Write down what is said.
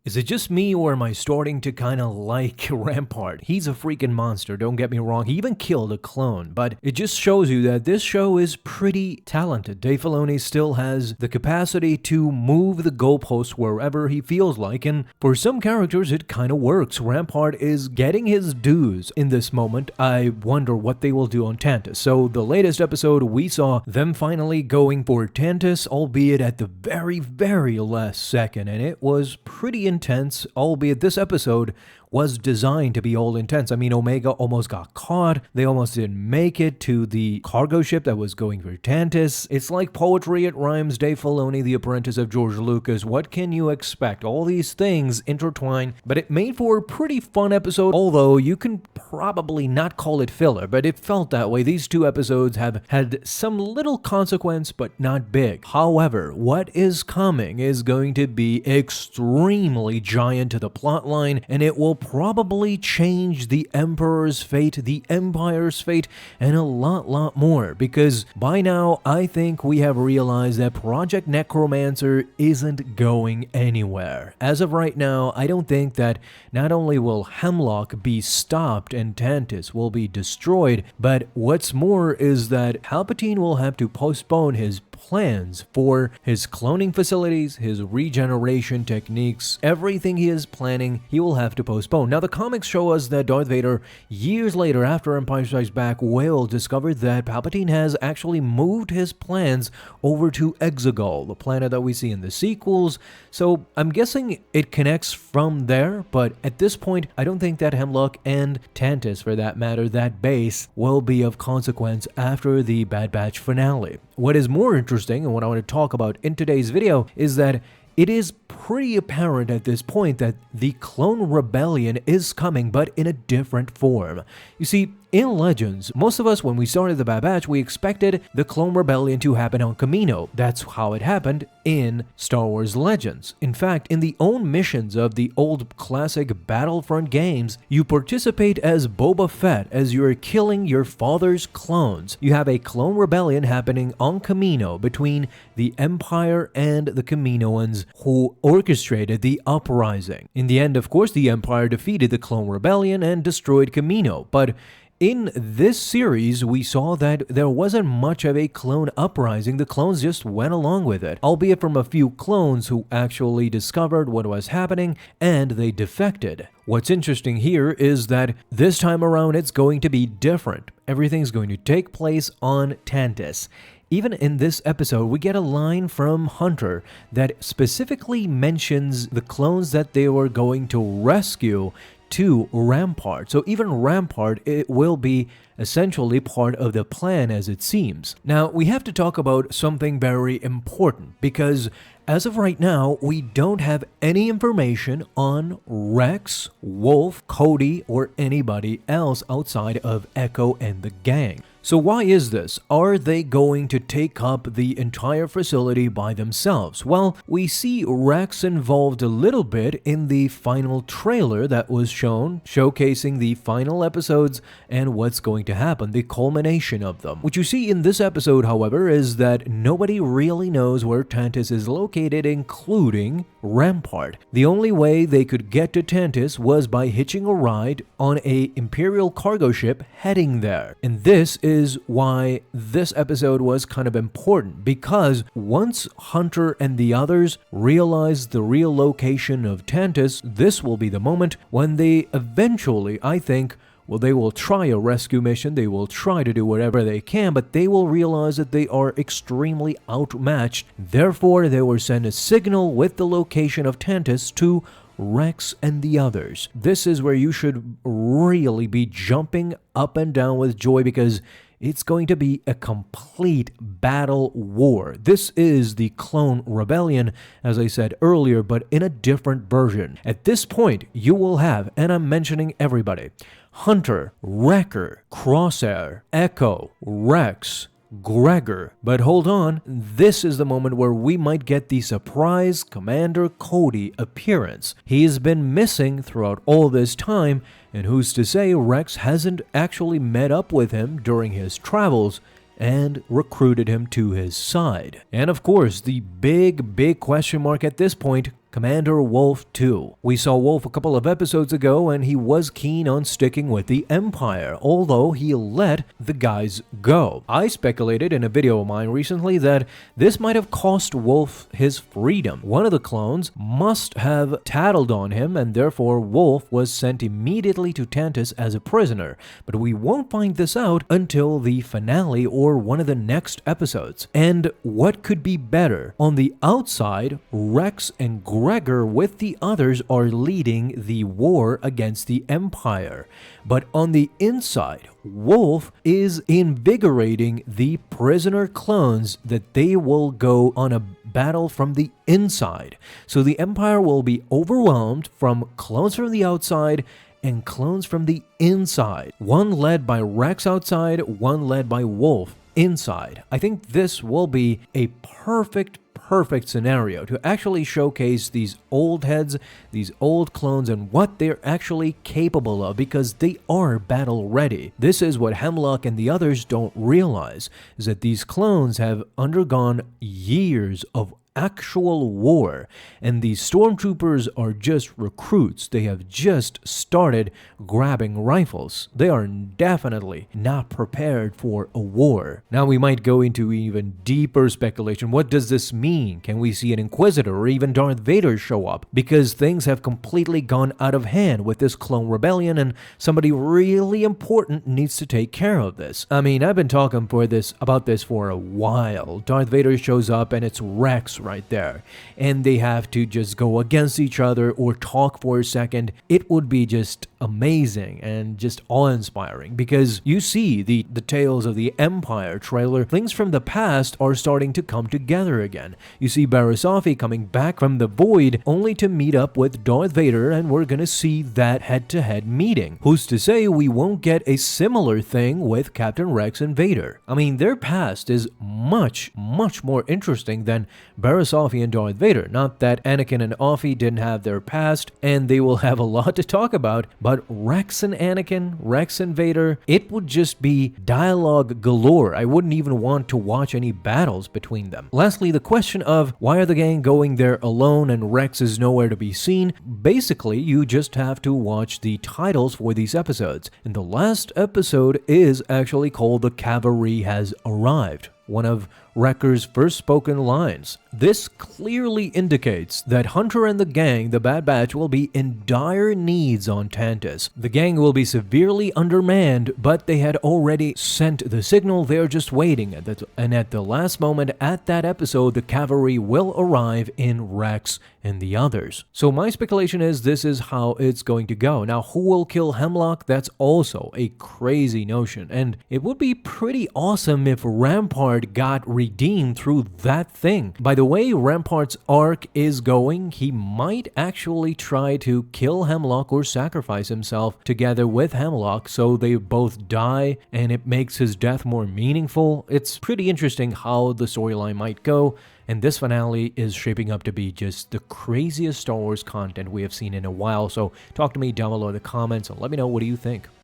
Is it just me, or am I starting to kind of like Rampart? He's a freaking monster, don't get me wrong. He even killed a clone, but it just shows you that this show is pretty talented. Dave Filoni still has the capacity to move the goalposts wherever he feels like, and for some characters it kind of works. Rampart is getting his dues in this moment. I wonder what they will do on Tantus. So the latest episode, we saw them finally going for Tantus, albeit at the very last second, and it was pretty intense, albeit this episode was designed to be all intense. I mean, Omega almost got caught. They almost didn't make it to the cargo ship that was going for Tantus. It's like poetry, it rhymes. Dave Filoni, the apprentice of George Lucas. What can you expect? All these things intertwine, but it made for a pretty fun episode, although you can probably not call it filler, but it felt that way. These two episodes have had some little consequence, but not big. However, what is coming is going to be extremely giant to the plotline, and it will probably change the Emperor's fate, the Empire's fate, and a lot more, because by now I think we have realized that Project Necromancer isn't going anywhere. As of right now, I don't think that not only will Hemlock be stopped and Tantus will be destroyed, but what's more is that Palpatine will have to postpone his plans for his cloning facilities, his regeneration techniques, everything he is planning, he will have to postpone. Now, the comics show us that Darth Vader, years later after Empire Strikes Back, will discover that Palpatine has actually moved his plans over to Exegol, the planet that we see in the sequels. So I'm guessing it connects from there, but at this point, I don't think that Hemlock and Tantus, for that matter, that base, will be of consequence after the Bad Batch finale. What is more interesting, and what I want to talk about in today's video, is that it is pretty apparent at this point that the Clone Rebellion is coming, but in a different form. You see, in Legends, most of us, when we started the Bad Batch, we expected the Clone Rebellion to happen on Kamino. That's how it happened in Star Wars Legends. In fact, in the own missions of the old classic Battlefront games, you participate as Boba Fett as you're killing your father's clones. You have a Clone Rebellion happening on Kamino between the Empire and the Kaminoans who orchestrated the uprising. In the end, of course, the Empire defeated the Clone Rebellion and destroyed Kamino, but in this series, we saw that there wasn't much of a clone uprising. The clones just went along with it, albeit from a few clones who actually discovered what was happening and they defected. What's interesting here is that this time around it's going to be different. Everything's going to take place on Tantus. Even in this episode, we get a line from Hunter that specifically mentions the clones that they were going to rescue to Rampart. So even Rampart, it will be essentially part of the plan as it seems. Now, we have to talk about something very important, because as of right now, we don't have any information on Rex, Wolf, Cody, or anybody else outside of Echo and the gang. So why is this? Are they going to take up the entire facility by themselves? Well, we see Rex involved a little bit in the final trailer that was shown, showcasing the final episodes and what's going to happen, the culmination of them. What you see in this episode, however, is that nobody really knows where Tantus is located, including Rampart. The only way they could get to Tantus was by hitching a ride on a Imperial cargo ship heading there. And this is why this episode was kind of important, because once Hunter and the others realize the real location of Tantus, this will be the moment when they eventually, I think, well, they will try a rescue mission, they will try to do whatever they can, but they will realize that they are extremely outmatched. Therefore, they will send a signal with the location of Tantus to Rex and the others. This is where you should really be jumping up and down with joy, because it's going to be a complete battle war. This is the Clone Rebellion, as I said earlier, but in a different version. At this point, you will have, and I'm mentioning everybody, Hunter, Wrecker, Crosshair, Echo, Rex, Gregor. But hold on, this is the moment where we might get the surprise Commander Cody appearance. He's been missing throughout all this time, and who's to say Rex hasn't actually met up with him during his travels and recruited him to his side. And of course, the big question mark at this point, Commander Wolf 2. We saw Wolf a couple of episodes ago and he was keen on sticking with the Empire, although he let the guys go. I speculated in a video of mine recently that this might have cost Wolf his freedom. One of the clones must have tattled on him and therefore Wolf was sent immediately to Tantus as a prisoner, but we won't find this out until the finale or one of the next episodes. And what could be better? On the outside, Rex and Gregor with the others are leading the war against the Empire. But on the inside, Wolf is invigorating the prisoner clones that they will go on a battle from the inside. So the Empire will be overwhelmed from clones from the outside and clones from the inside. One led by Rex outside, one led by Wolf inside. I think this will be a perfect scenario to actually showcase these old heads, these old clones, and what they're actually capable of, because they are battle ready. This is what Hemlock and the others don't realize, is that these clones have undergone years of actual war, and these stormtroopers are just recruits. They have just started grabbing rifles. They are definitely not prepared for a war. Now we might go into even deeper speculation. What does this mean? Can we see an Inquisitor or even Darth Vader show up? Because things have completely gone out of hand with this clone rebellion, and somebody really important needs to take care of this. I mean, I've been talking about this for a while. Darth Vader shows up and it's Rex right there, and they have to just go against each other or talk for a second. It would be just amazing and just awe-inspiring, because you see the Tales of the Empire trailer. Things from the past are starting to come together again. You see Barisafi coming back from the void only to meet up with Darth Vader, and we're gonna see that head-to-head meeting. Who's to say we won't get a similar thing with Captain Rex and Vader? I mean, their past is much more interesting than Barisafi and Darth Vader. Not that Anakin and Offie didn't have their past, and they will have a lot to talk about, but Rex and Anakin, Rex and Vader, it would just be dialogue galore. I wouldn't even want to watch any battles between them. Lastly, the question of why are the gang going there alone and Rex is nowhere to be seen? Basically, you just have to watch the titles for these episodes. And the last episode is actually called The Cavalry Has Arrived, one of Wrecker's first spoken lines. This clearly indicates that Hunter and the gang, the Bad Batch, will be in dire needs on Tantus. The gang will be severely undermanned, but they had already sent the signal. They're just waiting. And at the last moment, at that episode, the cavalry will arrive in Rex and the others. So my speculation is this is how it's going to go. Now, who will kill Hemlock? That's also a crazy notion. And it would be pretty awesome if Rampart got redeemed through that thing. By the way Rampart's arc is going, he might actually try to kill Hemlock or sacrifice himself together with Hemlock so they both die and it makes his death more meaningful. It's pretty interesting how the storyline might go, and this finale is shaping up to be just the craziest Star Wars content we have seen in a while. So talk to me down below in the comments and let me know, what do you think?